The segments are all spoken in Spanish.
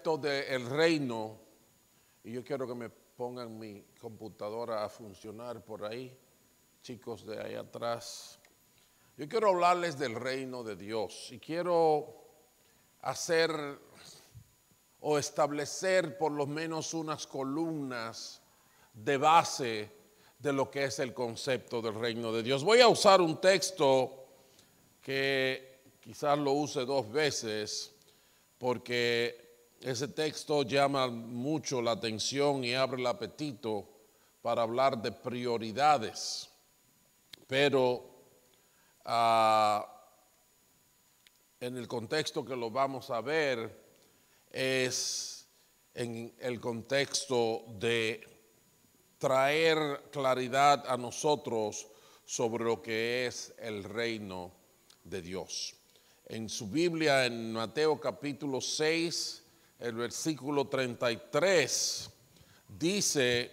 concepto del reino, y yo quiero que me pongan mi computadora a funcionar por ahí, chicos de ahí atrás. Yo quiero hablarles del reino de Dios y quiero hacer o establecer por lo menos unas columnas de base de lo que es el concepto del reino de Dios. Voy a usar un texto que quizás lo use 2 veces porque ese texto llama mucho la atención y abre el apetito para hablar de prioridades. Pero en el contexto que lo vamos a ver es en el contexto de traer claridad a nosotros sobre lo que es el reino de Dios. En su Biblia, en Mateo capítulo 6, el versículo 33, dice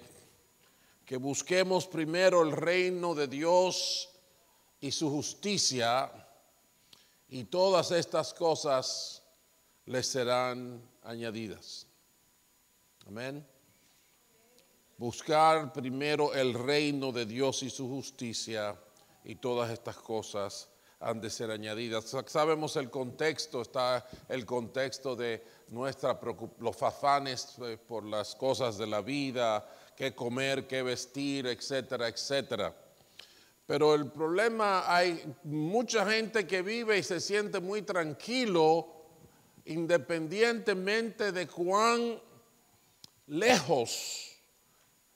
que busquemos primero el reino de Dios y su justicia, y todas estas cosas les serán añadidas. Amén. Buscar primero el reino de Dios y su justicia, y todas estas cosas han de ser añadidas. Sabemos el contexto, está el contexto de los afanes por las cosas de la vida, qué comer, qué vestir, etcétera, etcétera. Pero el problema, hay mucha gente que vive y se siente muy tranquilo independientemente de cuán lejos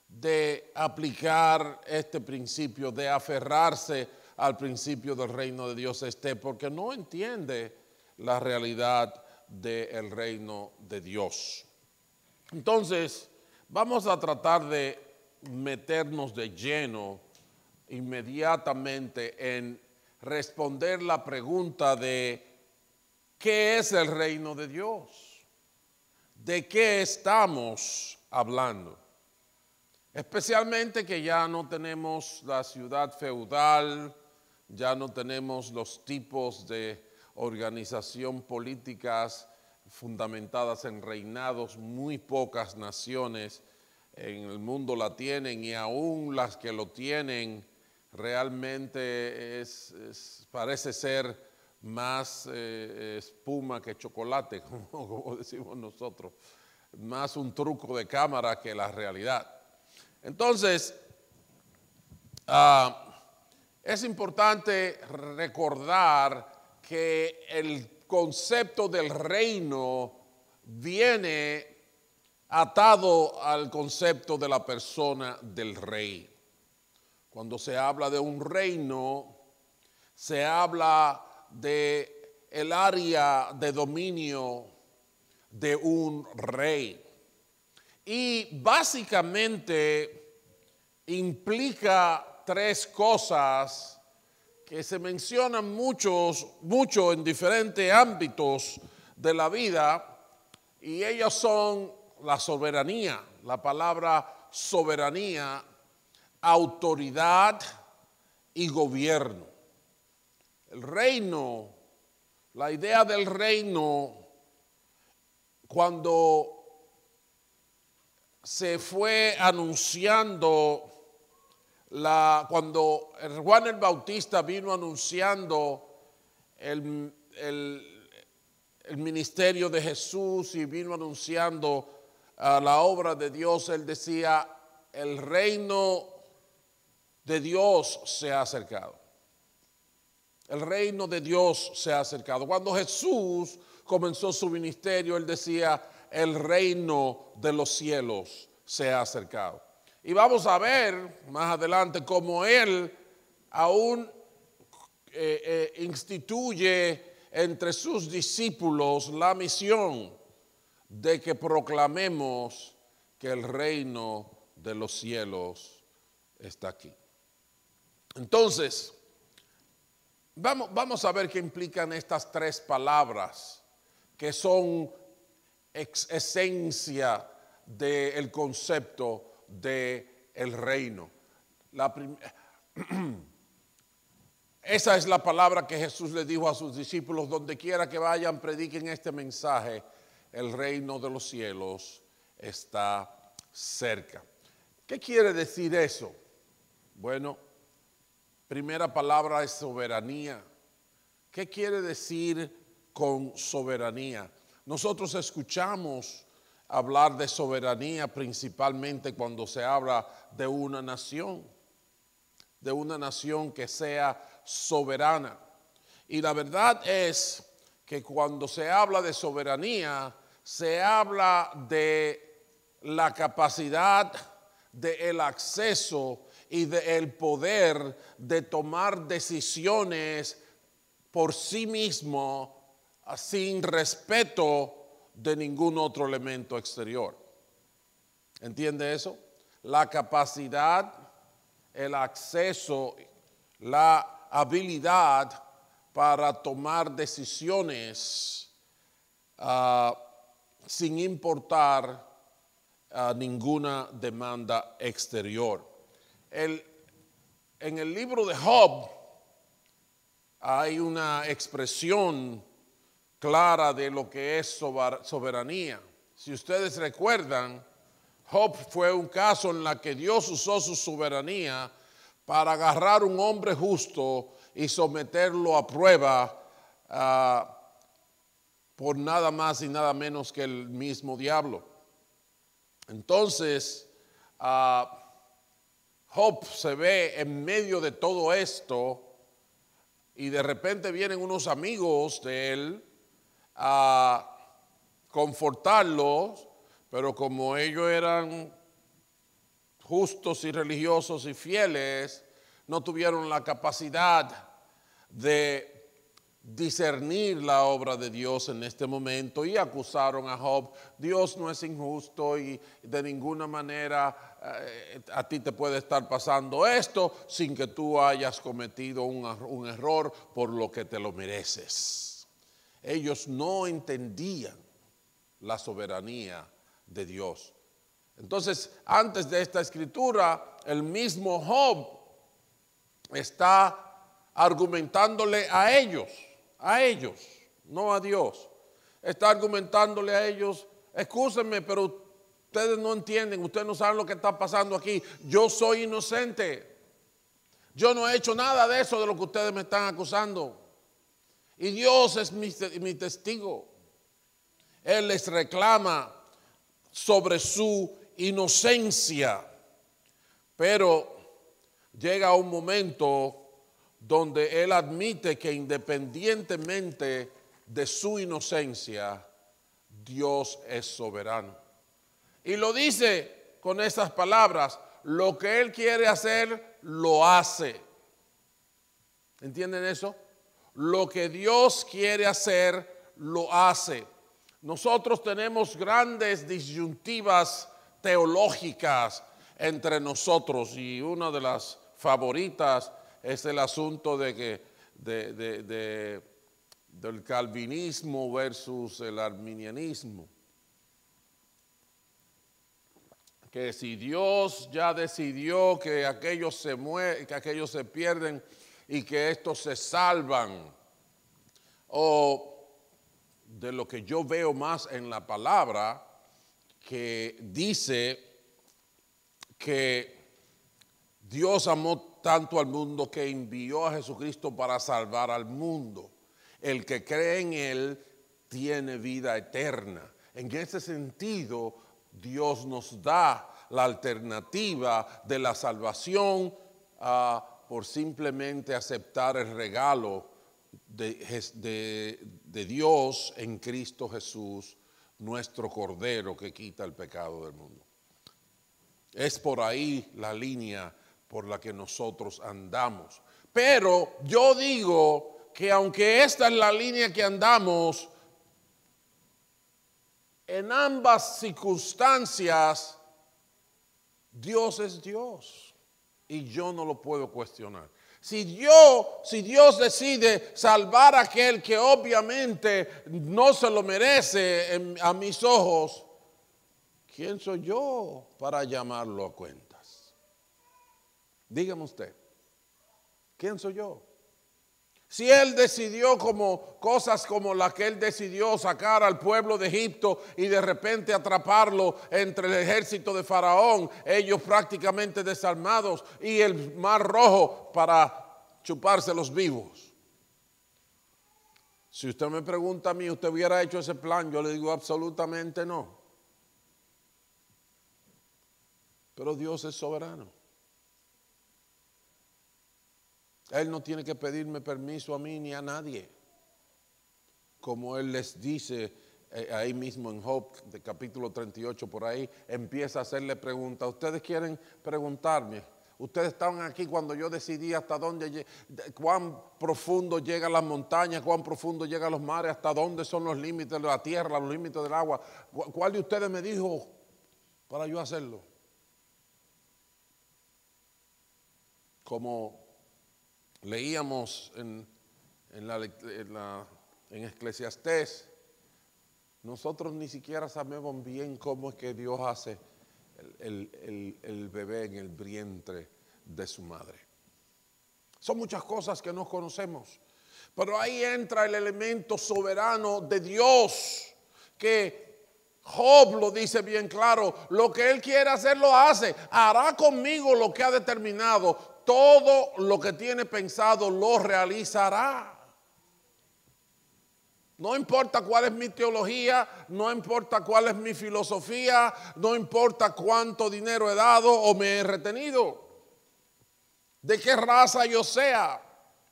de aplicar este principio, de aferrarse al principio del reino de Dios esté, porque no entiende la realidad del reino de Dios. Entonces, vamos a tratar de meternos de lleno inmediatamente en responder la pregunta de ¿qué es el reino de Dios? ¿De qué estamos hablando? Especialmente que ya no tenemos la ciudad feudal, ya no tenemos los tipos de organización políticas fundamentadas en reinados. Muy pocas naciones en el mundo la tienen, y aún las que lo tienen realmente parece ser más espuma que chocolate, como decimos nosotros, más un truco de cámara que la realidad. Entonces, es importante recordar que el concepto del reino viene atado al concepto de la persona del rey. Cuando se habla de un reino, se habla de el área de dominio de un rey. Y básicamente implica 3 cosas que se mencionan mucho en diferentes ámbitos de la vida, y ellas son la soberanía, la palabra soberanía, autoridad y gobierno. El reino, la idea del reino, cuando se fue anunciando, cuando Juan el Bautista vino anunciando el ministerio de Jesús y vino anunciando la obra de Dios, él decía: el reino de Dios se ha acercado. El reino de Dios se ha acercado. Cuando Jesús comenzó su ministerio, él decía: el reino de los cielos se ha acercado. Y vamos a ver más adelante cómo él aún instituye entre sus discípulos la misión de que proclamemos que el reino de los cielos está aquí. Entonces, vamos a ver qué implican estas 3 palabras que son esencia del concepto del reino. Esa es la palabra que Jesús le dijo a sus discípulos: donde quiera que vayan, prediquen este mensaje. el reino de los cielos está cerca. ¿Qué quiere decir eso? Bueno, primera palabra es soberanía. ¿Qué quiere decir con soberanía? Nosotros escuchamos hablar de soberanía principalmente cuando se habla de una nación que sea soberana. Y la verdad es que cuando se habla de soberanía, se habla de la capacidad, del acceso y del poder de tomar decisiones por sí mismo sin respeto de ningún otro elemento exterior. ¿Entiende eso? La capacidad, el acceso, la habilidad para tomar decisiones sin importar ninguna demanda exterior. En el libro de Job hay una expresión clara de lo que es soberanía. Si ustedes recuerdan, Job fue un caso en el que Dios usó su soberanía para agarrar un hombre justo y someterlo a prueba por nada más y nada menos que el mismo diablo. Entonces, Job se ve en medio de todo esto y de repente vienen unos amigos de él a confortarlos, pero como ellos eran justos y religiosos y fieles, no tuvieron la capacidad de discernir la obra de Dios en este momento y acusaron a Job. Dios no es injusto y de ninguna manera a ti te puede estar pasando esto sin que tú hayas cometido un error por lo que te lo mereces. Ellos no entendían la soberanía de Dios. Entonces, antes de esta escritura, el mismo Job está argumentándole a ellos, no a Dios. Está argumentándole a ellos, excúsenme, pero ustedes no entienden, ustedes no saben lo que está pasando aquí. Yo soy inocente. Yo no he hecho nada de eso de lo que ustedes me están acusando. Y Dios es mi testigo. Él les reclama sobre su inocencia. Pero llega un momento donde él admite que independientemente de su inocencia, Dios es soberano. Y lo dice con estas palabras: lo que él quiere hacer, lo hace. ¿Entienden eso? Lo que Dios quiere hacer, lo hace. Nosotros tenemos grandes disyuntivas teológicas entre nosotros y una de las favoritas es el asunto de que del calvinismo versus el arminianismo. Que si Dios ya decidió que aquellos se mueren, que aquellos se pierden y que estos se salvan, o de lo que yo veo más en la palabra, que dice que Dios amó tanto al mundo que envió a Jesucristo para salvar al mundo. El que cree en Él tiene vida eterna. En ese sentido, Dios nos da la alternativa de la salvación por simplemente aceptar el regalo de Dios en Cristo Jesús, nuestro Cordero que quita el pecado del mundo. Es por ahí la línea por la que nosotros andamos. Pero yo digo que aunque esta es la línea que andamos, en ambas circunstancias, Dios es Dios y yo no lo puedo cuestionar. Si Dios decide salvar a aquel que obviamente no se lo merece a mis ojos, ¿quién soy yo para llamarlo a cuentas? Dígame usted, ¿quién soy yo? Si Él decidió cosas como la que Él decidió sacar al pueblo de Egipto y de repente atraparlo entre el ejército de Faraón, ellos prácticamente desarmados, y el mar rojo para chupárselos vivos. Si usted me pregunta a mí, ¿usted hubiera hecho ese plan? Yo le digo absolutamente no. Pero Dios es soberano. Él no tiene que pedirme permiso a mí ni a nadie. Como Él les dice ahí mismo en Job, de capítulo 38, por ahí, empieza a hacerle preguntas. Ustedes quieren preguntarme. Ustedes estaban aquí cuando yo decidí hasta dónde, cuán profundo llegan las montañas, cuán profundo llegan los mares, hasta dónde son los límites de la tierra, los límites del agua. ¿Cuál de ustedes me dijo para yo hacerlo? Como leíamos en Eclesiastés, nosotros ni siquiera sabemos bien cómo es que Dios hace el bebé en el vientre de su madre. Son muchas cosas que no conocemos, pero ahí entra el elemento soberano de Dios, que Job lo dice bien claro: lo que Él quiere hacer lo hace, hará conmigo lo que ha determinado. Todo lo que tiene pensado lo realizará. No importa cuál es mi teología, no importa cuál es mi filosofía, no importa cuánto dinero he dado o me he retenido, de qué raza yo sea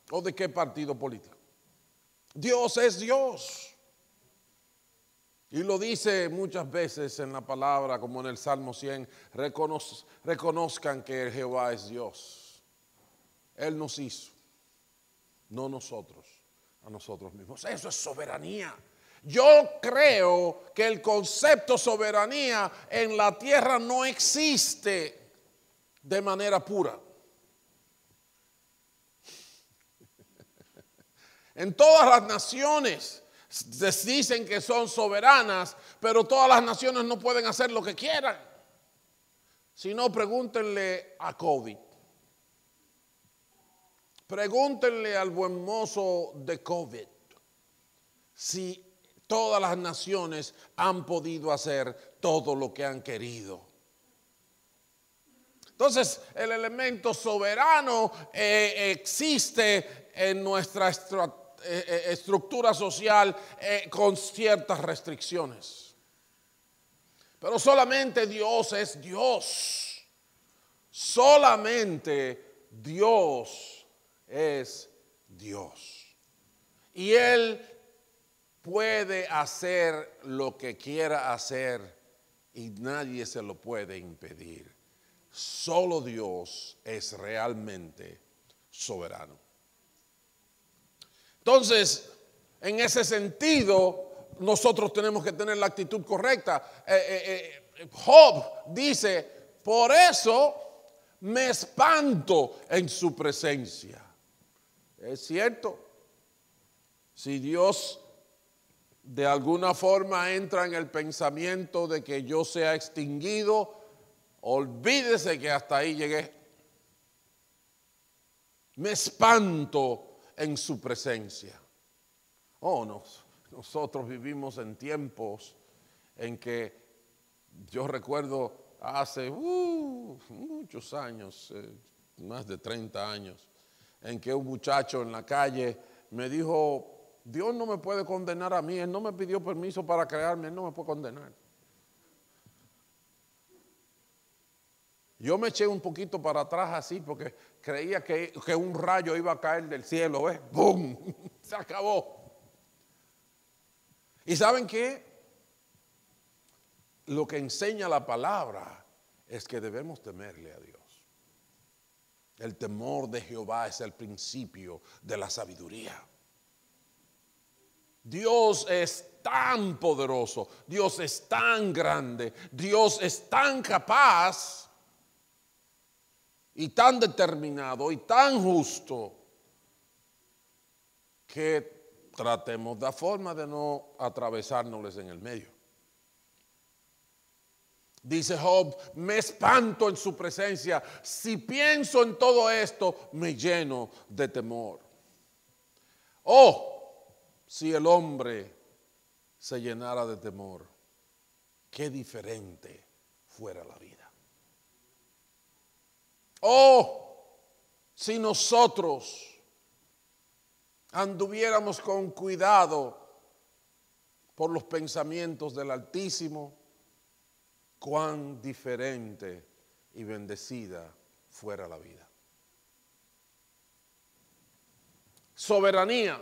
o de qué partido político. Dios es Dios. Y lo dice muchas veces en la palabra, como en el Salmo 100, reconozcan que Jehová es Dios. Él nos hizo, no nosotros, a nosotros mismos. Eso es soberanía. Yo creo que el concepto soberanía en la tierra no existe de manera pura. En todas las naciones se dicen que son soberanas, pero todas las naciones no pueden hacer lo que quieran. Si no, pregúntenle a COVID. Pregúntenle al buen mozo de COVID si todas las naciones han podido hacer todo lo que han querido. Entonces, el elemento soberano existe en nuestra estructura social con ciertas restricciones. Pero solamente Dios es Dios. Solamente Dios es Dios. Y Él puede hacer lo que quiera hacer y nadie se lo puede impedir. Solo Dios es realmente soberano. Entonces, en ese sentido, nosotros tenemos que tener la actitud correcta. Job dice: por eso me espanto en su presencia. Es cierto, si Dios de alguna forma entra en el pensamiento de que yo sea extinguido, olvídese que hasta ahí llegué. Me espanto en su presencia. Oh, no, nosotros vivimos en tiempos en que yo recuerdo hace muchos años, más de 30 años, en que un muchacho en la calle me dijo: Dios no me puede condenar a mí, Él no me pidió permiso para crearme, Él no me puede condenar. Yo me eché un poquito para atrás así porque creía que un rayo iba a caer del cielo, ¿ves? ¡Bum! Se acabó. ¿Y saben qué? Lo que enseña la palabra es que debemos temerle a Dios. El temor de Jehová es el principio de la sabiduría. Dios es tan poderoso, Dios es tan grande, Dios es tan capaz y tan determinado y tan justo que tratemos de forma de no atravesárnosles en el medio. Dice Job: me espanto en su presencia. Si pienso en todo esto, me lleno de temor. Oh, si el hombre se llenara de temor, qué diferente fuera la vida. Oh, si nosotros anduviéramos con cuidado por los pensamientos del Altísimo, cuán diferente y bendecida fuera la vida. Soberanía.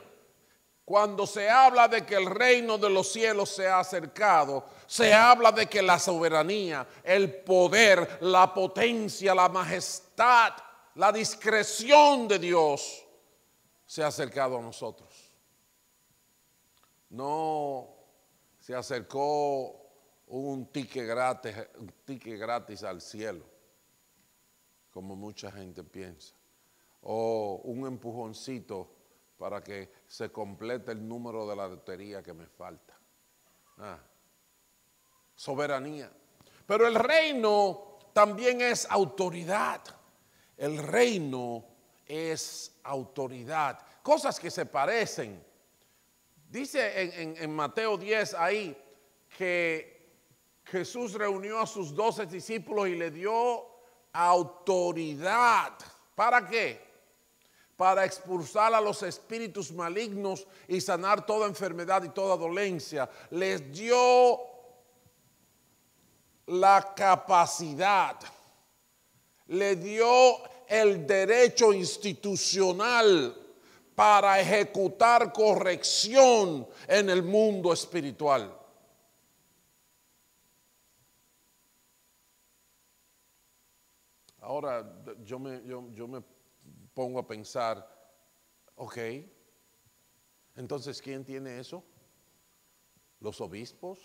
Cuando se habla de que el reino de los cielos se ha acercado, se habla de que la soberanía, el poder, la potencia, la majestad, la discreción de Dios se ha acercado a nosotros. No se acercó un ticket gratis al cielo, como mucha gente piensa, o un empujoncito para que se complete el número de la lotería que me falta. Soberanía. Pero el reino también es autoridad. El reino es autoridad. Cosas que se parecen. Dice en Mateo 10 ahí que Jesús reunió a sus 12 discípulos y le dio autoridad. ¿Para qué? Para expulsar a los espíritus malignos y sanar toda enfermedad y toda dolencia. Les dio la capacidad, le dio el derecho institucional para ejecutar corrección en el mundo espiritual. Ahora yo me pongo a pensar, ok, entonces ¿quién tiene eso? ¿Los obispos?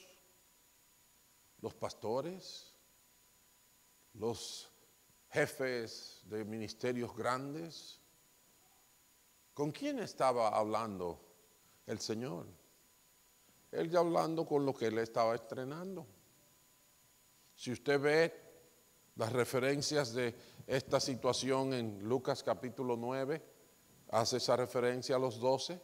¿Los pastores? ¿Los jefes de ministerios grandes? ¿Con quién estaba hablando el Señor? Él ya hablando con lo que él estaba estrenando. Si usted ve las referencias de esta situación en Lucas capítulo 9, hace esa referencia a los 12.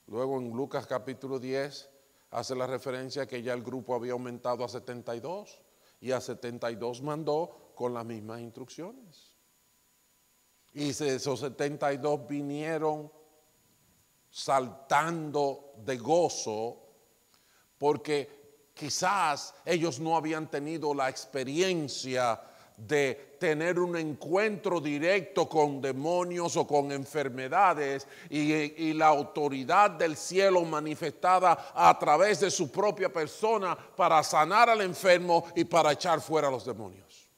Luego en Lucas capítulo 10 hace la referencia que ya el grupo había aumentado a 72 y a 72 mandó con las mismas instrucciones. Y esos 72 vinieron saltando de gozo porque quizás ellos no habían tenido la experiencia de tener un encuentro directo con demonios o con enfermedades y la autoridad del cielo manifestada a través de su propia persona para sanar al enfermo y para echar fuera a los demonios.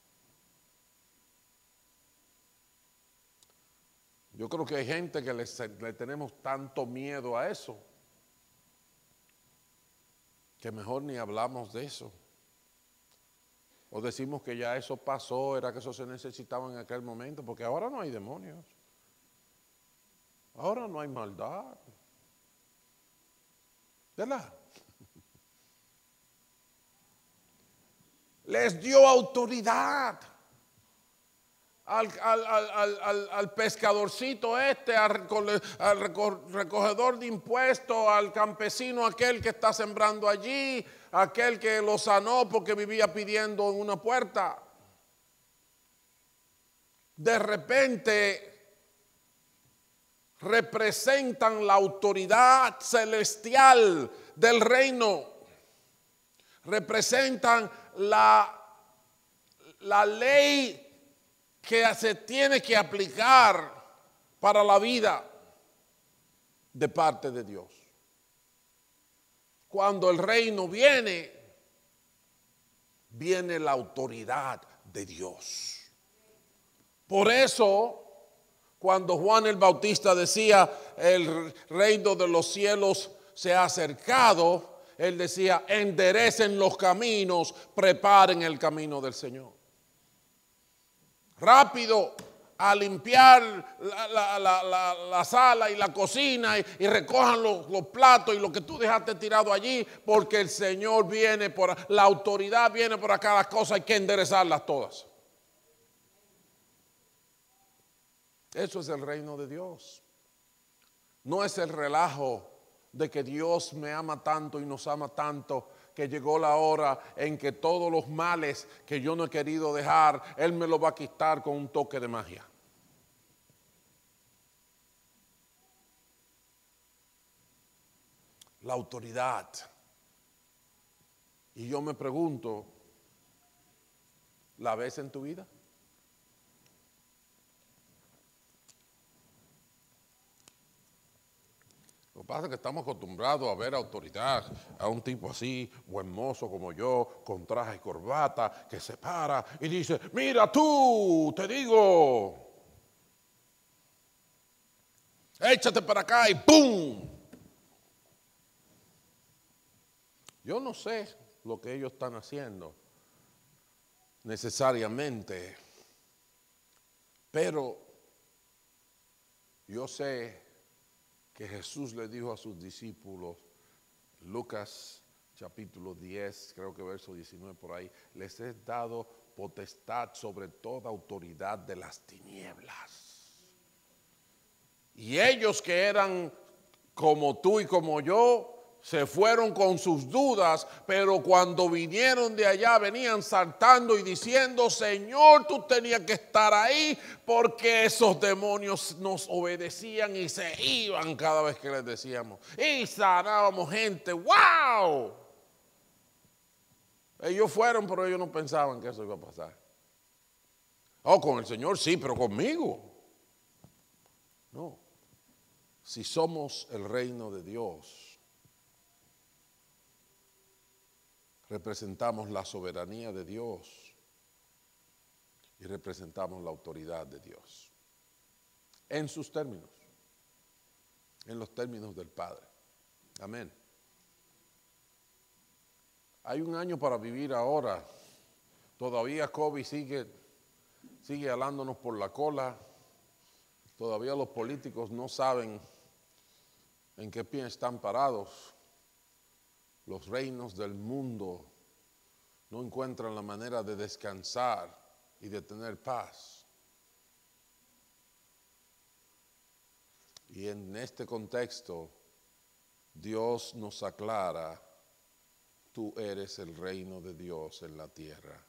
Yo creo que hay gente que le tenemos tanto miedo a eso que mejor ni hablamos de eso. O decimos que ya eso pasó, era que eso se necesitaba en aquel momento, porque ahora no hay demonios. Ahora no hay maldad. ¿Verdad? Les dio autoridad al pescadorcito este, al recogedor de impuestos, al campesino aquel que está sembrando allí, aquel que lo sanó porque vivía pidiendo en una puerta. De repente representan la autoridad celestial del reino, representan la ley que se tiene que aplicar para la vida de parte de Dios. Cuando el reino viene, viene la autoridad de Dios. Por eso, cuando Juan el Bautista decía, el reino de los cielos se ha acercado, él decía, enderecen los caminos, preparen el camino del Señor. Rápido a limpiar la sala y la cocina y recojan los platos y lo que tú dejaste tirado allí, porque el Señor viene la autoridad viene por acá, las cosas hay que enderezarlas todas. Eso es el reino de Dios. No es el relajo de que Dios me ama tanto y nos ama tanto, que llegó la hora en que todos los males que yo no he querido dejar, Él me lo va a quitar con un toque de magia. La autoridad. Y yo me pregunto, ¿la ves en tu vida? Lo que pasa es que estamos acostumbrados a ver autoridad, a un tipo así, buen mozo como yo, con traje y corbata, que se para y dice, mira tú, te digo, échate para acá y ¡pum! Yo no sé lo que ellos están haciendo necesariamente, pero yo sé que Jesús le dijo a sus discípulos, Lucas capítulo 10, creo que verso 19 por ahí, les he dado potestad sobre toda autoridad de las tinieblas. Y ellos que eran como tú y como yo, se fueron con sus dudas, pero cuando vinieron de allá venían saltando y diciendo, Señor, tú tenías que estar ahí, porque esos demonios nos obedecían y se iban cada vez que les decíamos. Y sanábamos gente, ¡wow! Ellos fueron, pero ellos no pensaban que eso iba a pasar. Oh, con el Señor sí, pero conmigo. No. Si somos el reino de Dios, representamos la soberanía de Dios y representamos la autoridad de Dios. En sus términos, en los términos del Padre. Amén. Hay un año para vivir ahora. Todavía COVID sigue alándonos por la cola. Todavía los políticos no saben en qué pie están parados. Los reinos del mundo no encuentran la manera de descansar y de tener paz. Y en este contexto, Dios nos aclara, tú eres el reino de Dios en la tierra.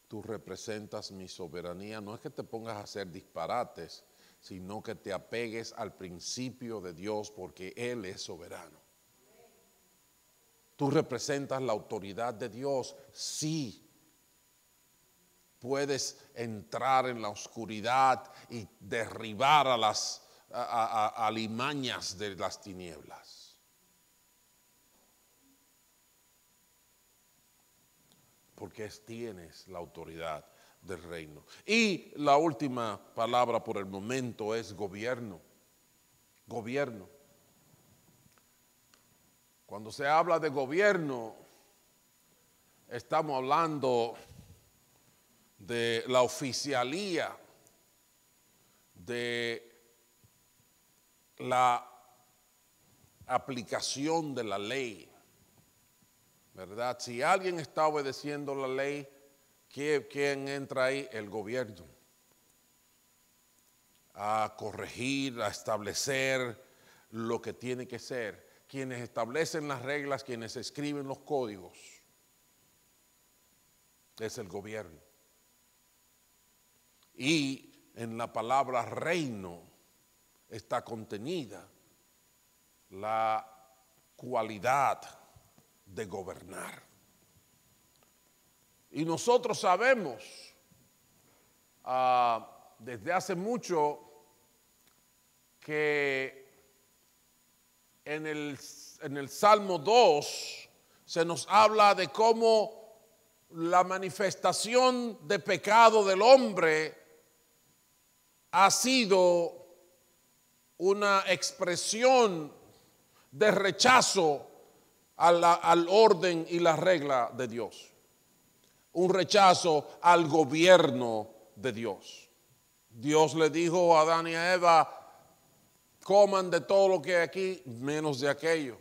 Tú representas mi soberanía. No es que te pongas a hacer disparates, sino que te apegues al principio de Dios porque Él es soberano. Tú representas la autoridad de Dios, sí. Puedes entrar en la oscuridad y derribar a las alimañas de las tinieblas. Porque tienes la autoridad del reino. Y la última palabra por el momento es gobierno. Gobierno. Cuando se habla de gobierno, estamos hablando de la oficialía, de la aplicación de la ley, ¿verdad? Si alguien está obedeciendo la ley, ¿quién entra ahí? El gobierno. A corregir, a establecer lo que tiene que ser. Quienes establecen las reglas, quienes escriben los códigos, es el gobierno. Y en la palabra reino está contenida la cualidad de gobernar. Y nosotros sabemos desde hace mucho que en el Salmo 2 se nos habla de cómo la manifestación de pecado del hombre ha sido una expresión de rechazo al orden y la regla de Dios. Un rechazo al gobierno de Dios. Dios le dijo a Adán y a Eva, coman de todo lo que hay aquí, menos de aquello.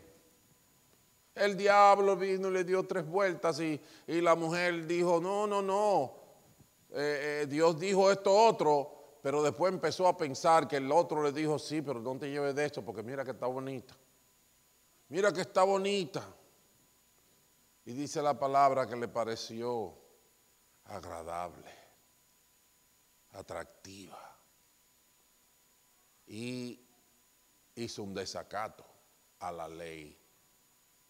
El diablo vino y le dio 3 vueltas y la mujer dijo, no, Dios dijo esto otro, pero después empezó a pensar que el otro le dijo, sí, pero no te lleves de esto porque mira que está bonita. Mira que está bonita. Y dice la palabra que le pareció agradable, atractiva. Y hizo un desacato a la ley,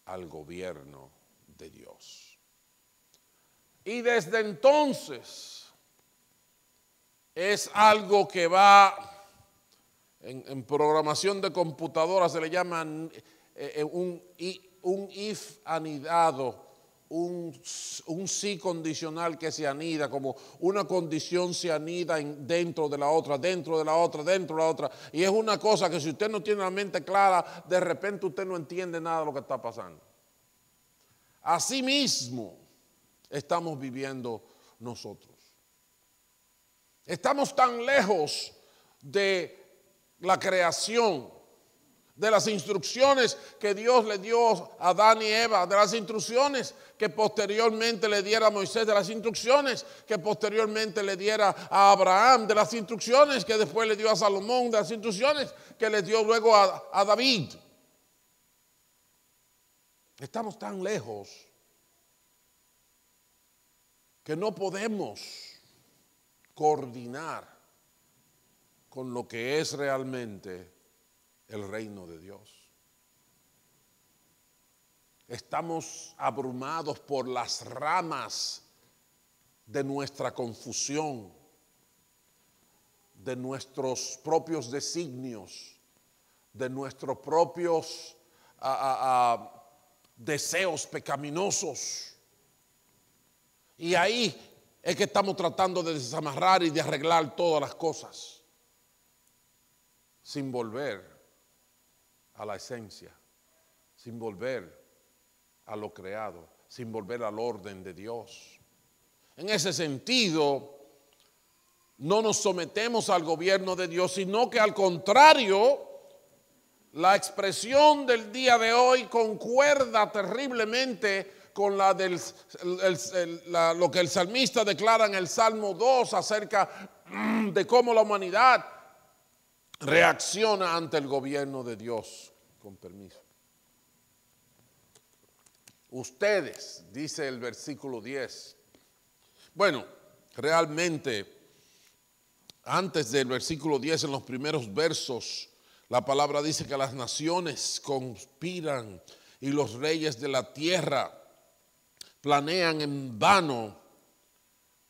al gobierno de Dios. Y desde entonces es algo que va en programación de computadora, se le llama un if anidado, un sí condicional que se anida, como una condición se anida dentro de la otra, dentro de la otra, dentro de la otra. Y es una cosa que si usted no tiene la mente clara, de repente usted no entiende nada de lo que está pasando. Así mismo estamos viviendo nosotros. Estamos tan lejos de la creación, de las instrucciones que Dios le dio a Adán y Eva, de las instrucciones que posteriormente le diera a Moisés, de las instrucciones que posteriormente le diera a Abraham, de las instrucciones que después le dio a Salomón, de las instrucciones que le dio luego a David. Estamos tan lejos que no podemos coordinar con lo que es realmente el reino de Dios. Estamos abrumados por las ramas de nuestra confusión, de nuestros propios designios, de nuestros propios deseos pecaminosos. Y ahí es que estamos tratando de desamarrar y de arreglar todas las cosas, sin volver a la esencia, sin volver a lo creado, sin volver al orden de Dios. En ese sentido, no nos sometemos al gobierno de Dios, sino que al contrario, la expresión del día de hoy concuerda terriblemente con la lo que el salmista declara en el Salmo 2 acerca de cómo la humanidad reacciona ante el gobierno de Dios. Con permiso. Ustedes, dice el versículo 10. Bueno, realmente, antes del versículo 10, en los primeros versos, la palabra dice que las naciones conspiran y los reyes de la tierra planean en vano,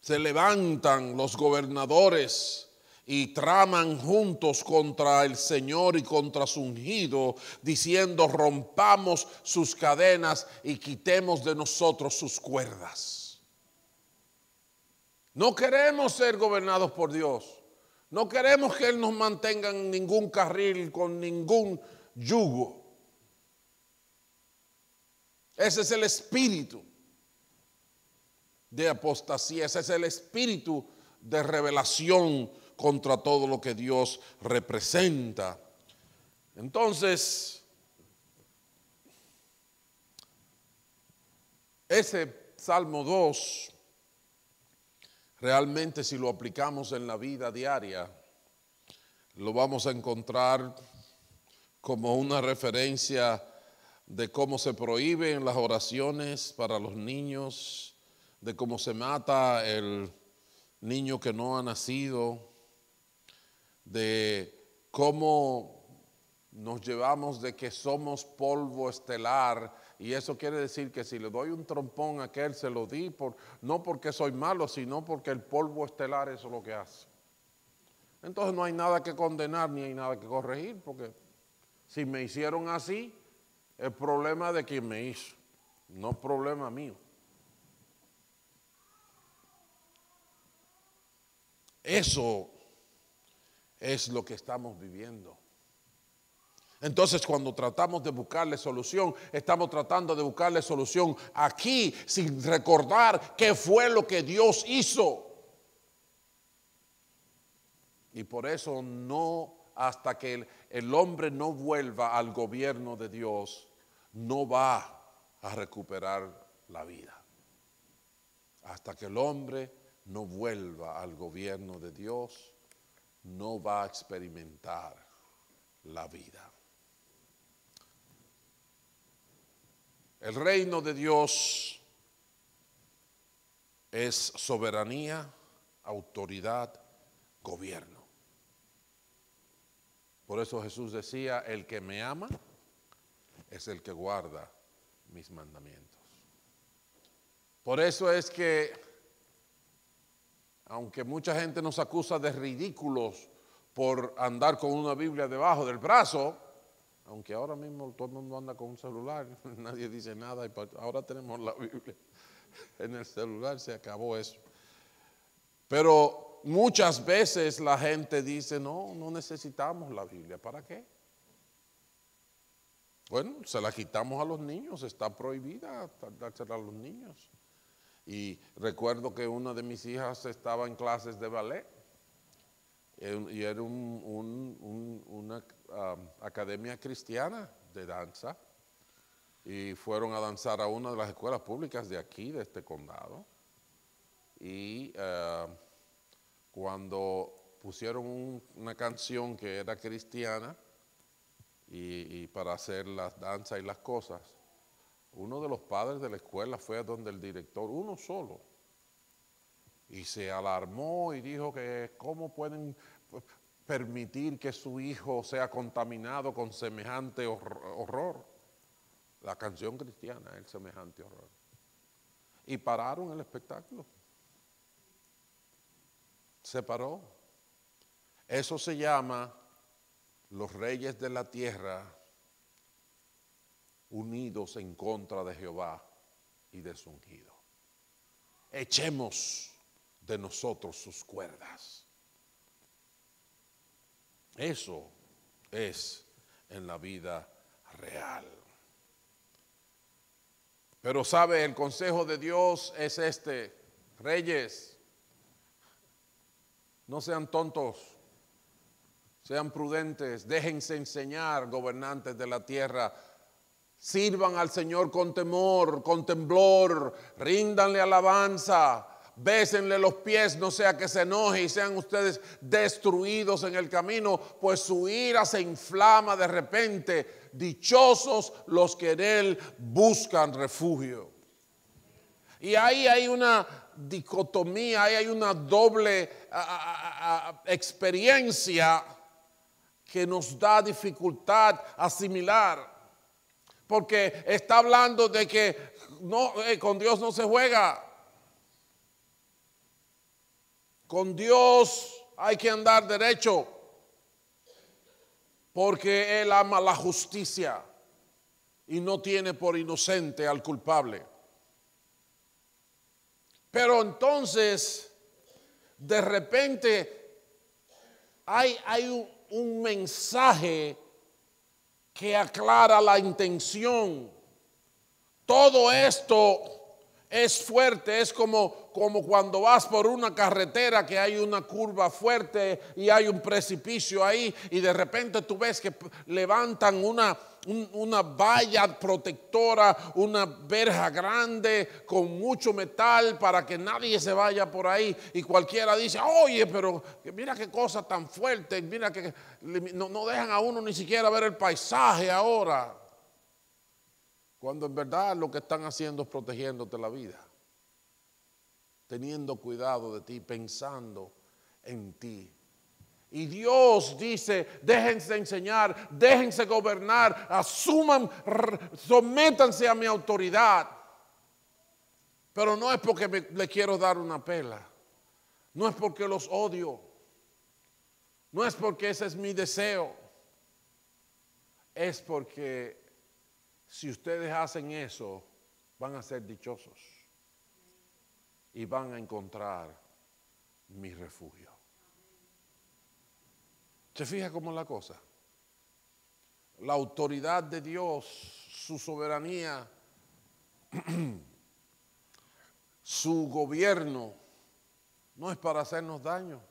se levantan los gobernadores y traman juntos contra el Señor y contra su ungido, diciendo: rompamos sus cadenas y quitemos de nosotros sus cuerdas. No queremos ser gobernados por Dios. No queremos que Él nos mantenga en ningún carril con ningún yugo. Ese es el espíritu de apostasía, ese es el espíritu de rebelación contra todo lo que Dios representa. Entonces, ese Salmo 2, realmente si lo aplicamos en la vida diaria, lo vamos a encontrar como una referencia de cómo se prohíben las oraciones para los niños, de cómo se mata el niño que no ha nacido, de cómo nos llevamos de que somos polvo estelar, y eso quiere decir que si le doy un trompón a aquel, se lo di no porque soy malo, sino porque el polvo estelar eso es lo que hace. Entonces no hay nada que condenar ni hay nada que corregir, porque si me hicieron así, el problema de quien me hizo, no problema mío. Eso es lo que estamos viviendo. Entonces, cuando tratamos de buscarle solución, estamos tratando de buscarle solución aquí, sin recordar qué fue lo que Dios hizo. Y por eso no, hasta que el hombre no vuelva al gobierno de Dios, no va a recuperar la vida. Hasta que el hombre no vuelva al gobierno de Dios, no va a experimentar la vida. El reino de Dios es soberanía, autoridad, gobierno. Por eso Jesús decía, el que me ama es el que guarda mis mandamientos. Por eso es que, aunque mucha gente nos acusa de ridículos por andar con una Biblia debajo del brazo, aunque ahora mismo todo el mundo anda con un celular, nadie dice nada, y ahora tenemos la Biblia en el celular, se acabó eso. Pero muchas veces la gente dice, no necesitamos la Biblia, ¿para qué? Bueno, se la quitamos a los niños, está prohibida dársela a los niños. Y recuerdo que una de mis hijas estaba en clases de ballet y era una academia cristiana de danza y fueron a danzar a una de las escuelas públicas de aquí, de este condado. Y cuando pusieron una canción que era cristiana y para hacer las danzas y las cosas, uno de los padres de la escuela fue a donde el director, uno solo, y se alarmó y dijo que cómo pueden permitir que su hijo sea contaminado con semejante horror. La canción cristiana, el semejante horror. Y pararon el espectáculo. Se paró. Eso se llama los reyes de la tierra unidos en contra de Jehová y de su ungido. Echemos de nosotros sus cuerdas. Eso es en la vida real. Pero sabe, el consejo de Dios es este: reyes, no sean tontos, sean prudentes, déjense enseñar, gobernantes de la tierra. Sirvan al Señor con temor, con temblor, ríndanle alabanza, bésenle los pies, no sea que se enoje y sean ustedes destruidos en el camino, pues su ira se inflama de repente. Dichosos los que en él buscan refugio. Y ahí hay una dicotomía, ahí hay una doble experiencia que nos da dificultad asimilar. Porque está hablando de que con Dios no se juega. Con Dios hay que andar derecho, porque Él ama la justicia y no tiene por inocente al culpable. Pero entonces, de repente, hay un mensaje que aclara la intención. Todo esto es fuerte, es como cuando vas por una carretera que hay una curva fuerte y hay un precipicio ahí y de repente tú ves que levantan una valla protectora, una verja grande con mucho metal para que nadie se vaya por ahí, y cualquiera dice, oye, pero mira qué cosa tan fuerte, mira que no dejan a uno ni siquiera ver el paisaje ahora. Cuando en verdad lo que están haciendo es protegiéndote la vida, teniendo cuidado de ti, pensando en ti. Y Dios dice, déjense enseñar, déjense gobernar, asuman, sométanse a mi autoridad. Pero no es porque le quiero dar una pela, no es porque los odio, no es porque ese es mi deseo, es porque si ustedes hacen eso, van a ser dichosos y van a encontrar mi refugio. ¿Se fija cómo es la cosa? La autoridad de Dios, su soberanía, su gobierno, no es para hacernos daño.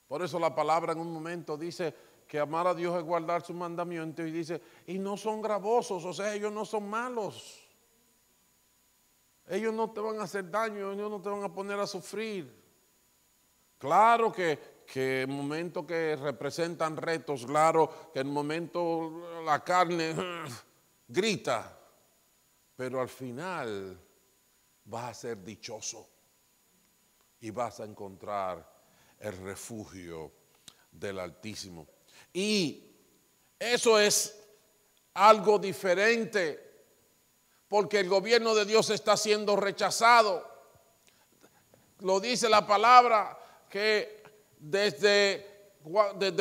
Por eso la palabra en un momento dice que amar a Dios es guardar sus mandamientos, y dice, y no son gravosos, o sea, ellos no son malos. Ellos no te van a hacer daño, ellos no te van a poner a sufrir. Claro que que en momentos que representan retos, claro, que en momentos la carne grita, pero al final vas a ser dichoso y vas a encontrar el refugio del Altísimo. Y eso es algo diferente, porque el gobierno de Dios está siendo rechazado. Lo dice la palabra que desde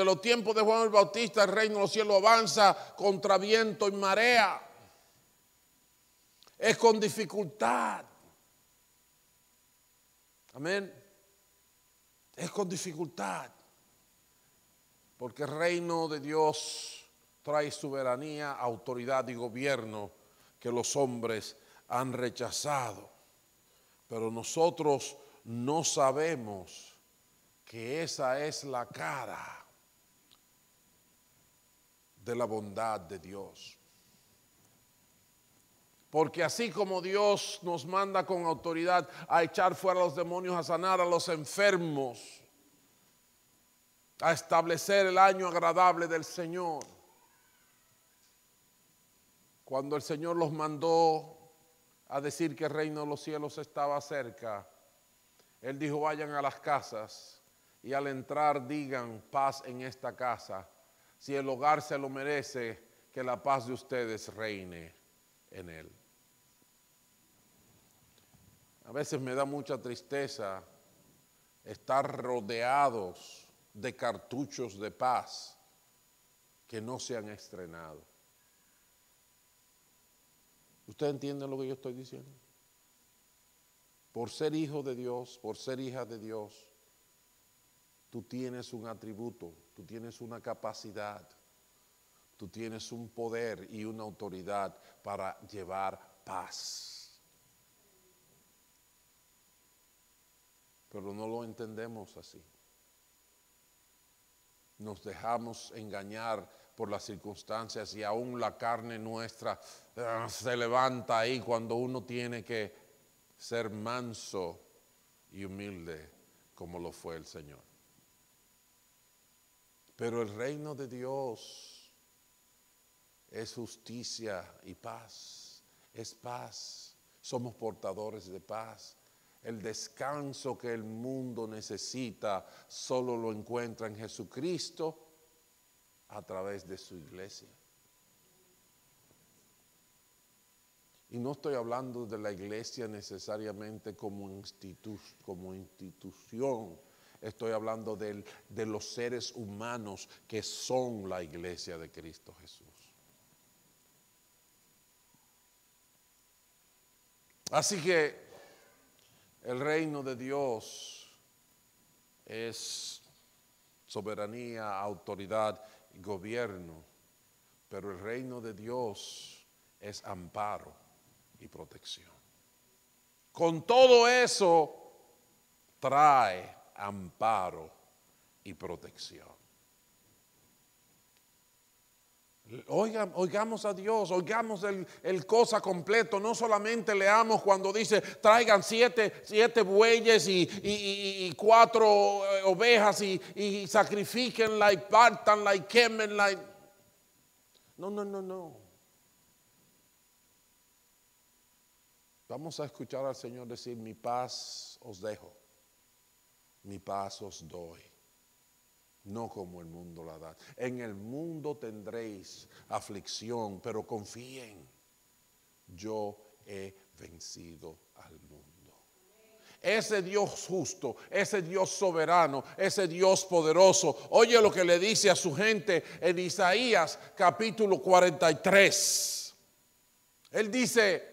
los tiempos de Juan el Bautista el reino de los cielos avanza contra viento y marea. Es con dificultad. Amén. Es con dificultad. Porque el reino de Dios trae soberanía, autoridad y gobierno que los hombres han rechazado. Pero nosotros no sabemos que esa es la cara de la bondad de Dios. Porque así como Dios nos manda con autoridad a echar fuera a los demonios, a sanar a los enfermos, a establecer el año agradable del Señor, cuando el Señor los mandó a decir que el reino de los cielos estaba cerca, Él dijo: vayan a las casas y al entrar digan paz en esta casa. Si el hogar se lo merece, que la paz de ustedes reine en él. A veces me da mucha tristeza estar rodeados de cartuchos de paz que no se han estrenado. ¿Usted entiende lo que yo estoy diciendo? Por ser hijo de Dios, por ser hija de Dios, tú tienes un atributo, tú tienes una capacidad, tú tienes un poder y una autoridad para llevar paz. Pero no lo entendemos así. Nos dejamos engañar por las circunstancias y aún la carne nuestra se levanta ahí cuando uno tiene que ser manso y humilde como lo fue el Señor. Pero el reino de Dios es justicia y paz, es paz. Somos portadores de paz. El descanso que el mundo necesita solo lo encuentra en Jesucristo a través de su iglesia. Y no estoy hablando de la iglesia necesariamente como institución. Estoy hablando de los seres humanos que son la iglesia de Cristo Jesús. Así que el reino de Dios es soberanía, autoridad y gobierno, pero el reino de Dios es amparo y protección. Con todo eso trae amparo y protección. Oigamos a Dios, oigamos el cosa completo, no solamente leamos cuando dice traigan siete bueyes y 4 ovejas y sacrifíquenla y pártanla y quémenla. No. Vamos a escuchar al Señor decir: mi paz os dejo, mi paz os doy. No como el mundo la da. En el mundo tendréis aflicción, pero confíen, yo he vencido al mundo. Ese Dios justo, ese Dios soberano, ese Dios poderoso, oye lo que le dice a su gente en Isaías capítulo 43. Él dice: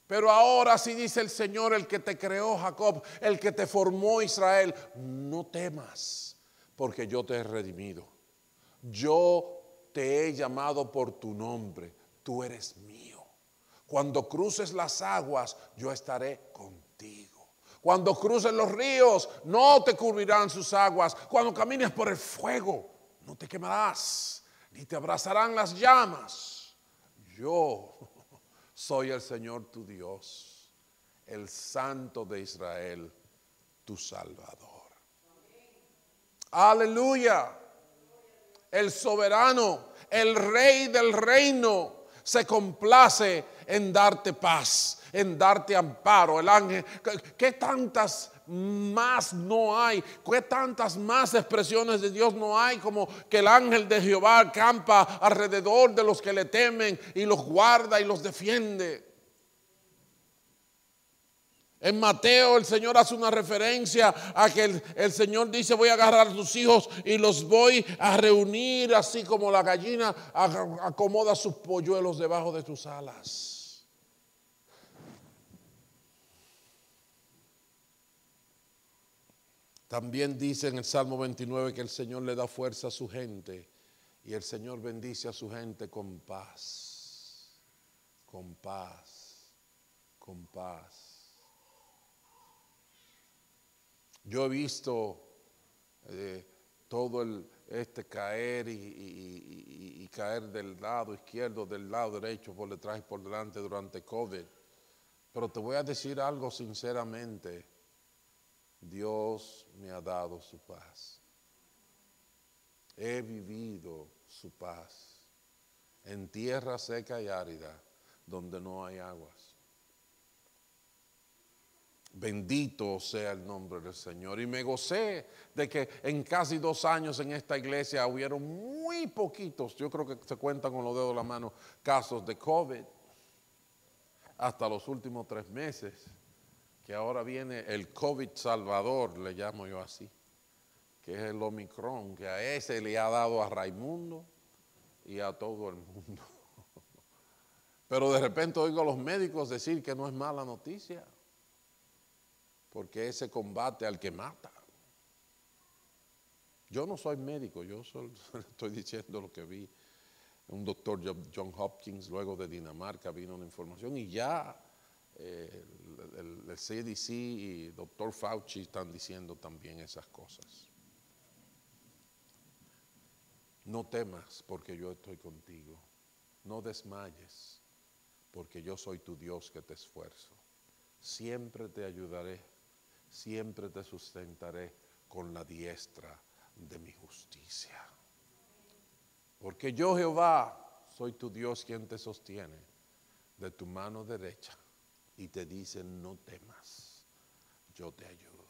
pero ahora sí dice el Señor, el que te creó Jacob, el que te formó Israel, no temas, porque yo te he redimido. Yo te he llamado por tu nombre, tú eres mío. Cuando cruces las aguas, yo estaré contigo. Cuando cruces los ríos, no te cubrirán sus aguas. Cuando camines por el fuego, no te quemarás, ni te abrazarán las llamas. Yo soy el Señor tu Dios, el Santo de Israel, tu Salvador. Aleluya. El soberano, el rey del reino, se complace en darte paz, en darte amparo. El ángel, ¿qué tantas más no hay? ¿Qué tantas más expresiones de Dios no hay como que el ángel de Jehová campa alrededor de los que le temen y los guarda y los defiende? En Mateo el Señor hace una referencia a que el Señor dice: voy a agarrar a tus hijos y los voy a reunir, así como la gallina acomoda sus polluelos debajo de tus alas. También dice en el Salmo 29 que el Señor le da fuerza a su gente y el Señor bendice a su gente con paz, con paz, con paz. Yo he visto todo este caer y caer del lado izquierdo, del lado derecho, por detrás y por delante durante COVID. Pero te voy a decir algo sinceramente. Dios me ha dado su paz. He vivido su paz en tierra seca y árida donde no hay aguas. Bendito sea el nombre del Señor. Y me gocé de que en casi 2 años en esta iglesia hubieron muy poquitos, yo creo que se cuentan con los dedos de la mano, casos de COVID. Hasta los últimos 3 meses, que ahora viene el COVID Salvador, le llamo yo así, que es el Omicron, que a ese le ha dado a Raimundo y a todo el mundo. Pero de repente oigo a los médicos decir que no es mala noticia, porque ese combate al que mata. Yo no soy médico, yo estoy diciendo lo que vi. Un doctor John Hopkins, luego de Dinamarca, vino una información y ya el CDC y el doctor Fauci están diciendo también esas cosas. No temas porque yo estoy contigo. No desmayes porque yo soy tu Dios que te esfuerzo. Siempre te ayudaré. Siempre te sustentaré con la diestra de mi justicia. Porque yo, Jehová, soy tu Dios quien te sostiene de tu mano derecha y te dice: no temas, yo te ayudo.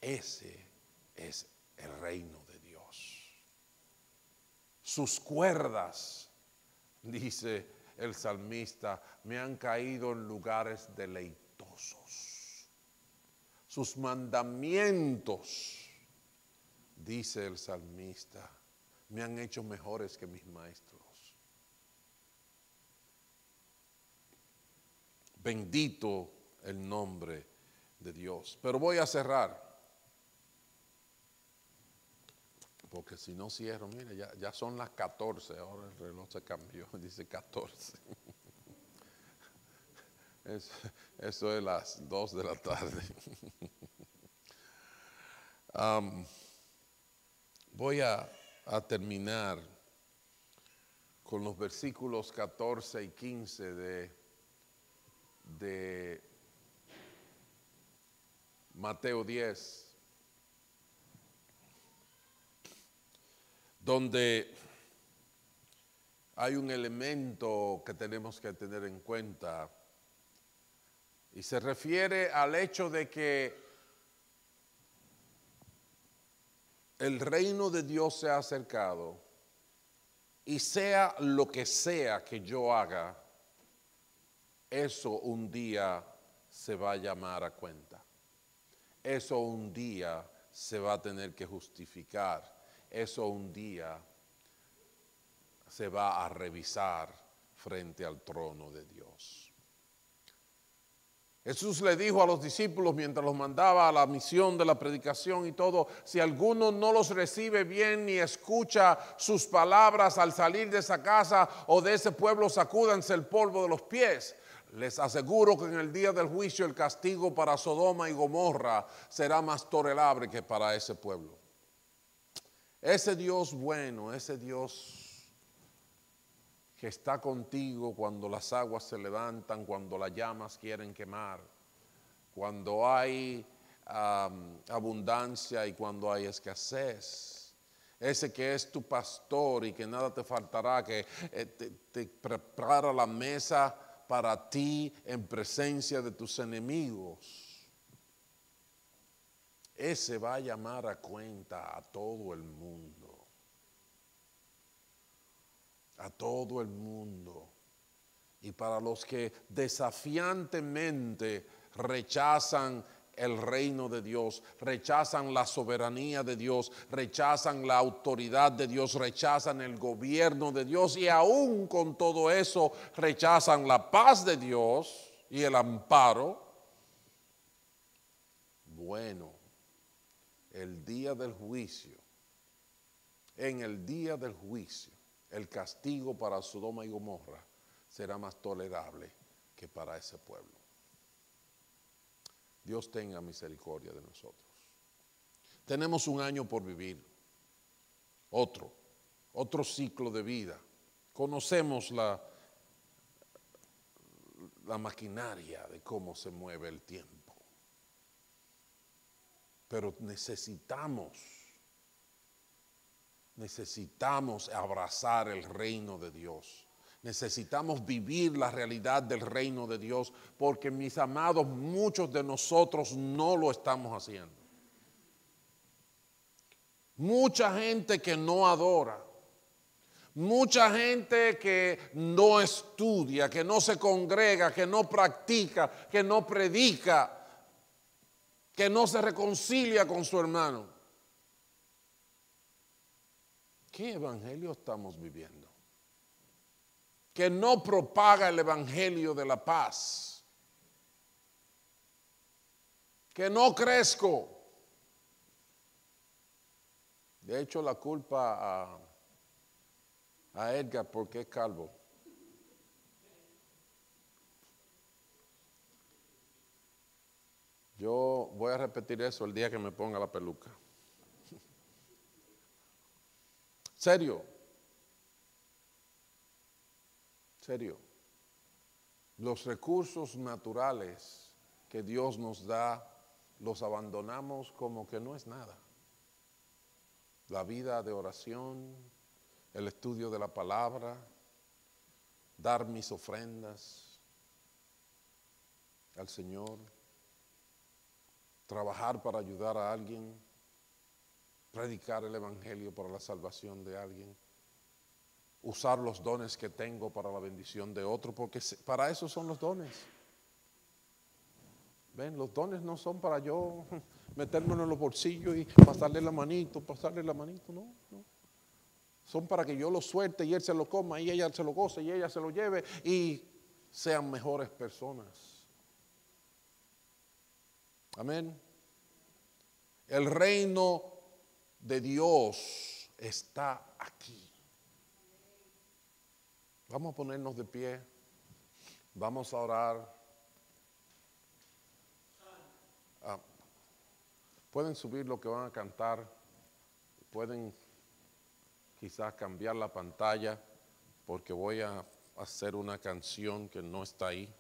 Ese es el reino de Dios. Sus cuerdas, dice el salmista, me han caído en lugares deleitosos. Sus mandamientos, dice el salmista, me han hecho mejores que mis maestros. Bendito el nombre de Dios. Pero voy a cerrar, porque si no cierro, mire, ya son las 14, ahora el reloj se cambió, dice 14. Eso es las 2 de la tarde. Voy a terminar con los versículos 14 y 15 de Mateo 10, donde hay un elemento que tenemos que tener en cuenta y se refiere al hecho de que el reino de Dios se ha acercado y sea lo que sea que yo haga, eso un día se va a llamar a cuenta. Eso un día se va a tener que justificar. Eso un día se va a revisar frente al trono de Dios. Jesús le dijo a los discípulos mientras los mandaba a la misión de la predicación y todo: si alguno no los recibe bien ni escucha sus palabras al salir de esa casa o de ese pueblo, sacúdanse el polvo de los pies. Les aseguro que en el día del juicio el castigo para Sodoma y Gomorra será más tolerable que para ese pueblo. Ese Dios bueno, ese Dios que está contigo cuando las aguas se levantan, cuando las llamas quieren quemar, cuando hay abundancia y cuando hay escasez. Ese que es tu pastor y que nada te faltará, que te prepara la mesa para ti en presencia de tus enemigos. Ese va a llamar a cuenta a todo el mundo. A todo el mundo. Y para los que desafiantemente rechazan el reino de Dios, rechazan la soberanía de Dios, rechazan la autoridad de Dios, rechazan el gobierno de Dios y aún con todo eso rechazan la paz de Dios y el amparo. Bueno, el día del juicio, en el día del juicio, el castigo para Sodoma y Gomorra será más tolerable que para ese pueblo. Dios tenga misericordia de nosotros. Tenemos un año por vivir, otro ciclo de vida. Conocemos la maquinaria de cómo se mueve el tiempo. Pero necesitamos abrazar el reino de Dios. Necesitamos vivir la realidad del reino de Dios, porque mis amados, muchos de nosotros no lo estamos haciendo. Mucha gente que no adora, mucha gente que no estudia, que no se congrega, que no practica, que no predica, que no se reconcilia con su hermano. ¿Qué evangelio estamos viviendo? Que no propaga el evangelio de la paz, que no crezco. De hecho, la culpa a Edgar porque es calvo. Yo voy a repetir eso el día que me ponga la peluca. Serio. Los recursos naturales que Dios nos da, los abandonamos como que no es nada. La vida de oración, el estudio de la palabra, dar mis ofrendas al Señor, trabajar para ayudar a alguien, predicar el evangelio para la salvación de alguien, usar los dones que tengo para la bendición de otro, porque para eso son los dones. Ven, los dones no son para yo metérmelo en los bolsillos y pasarle la manito, no. Son para que yo lo suelte y él se lo coma y ella se lo goce y ella se lo lleve y sean mejores personas. Amén. El reino de Dios está aquí. Vamos a ponernos de pie, vamos a orar. Pueden subir lo que van a cantar, pueden quizás cambiar la pantalla porque voy a hacer una canción que no está ahí.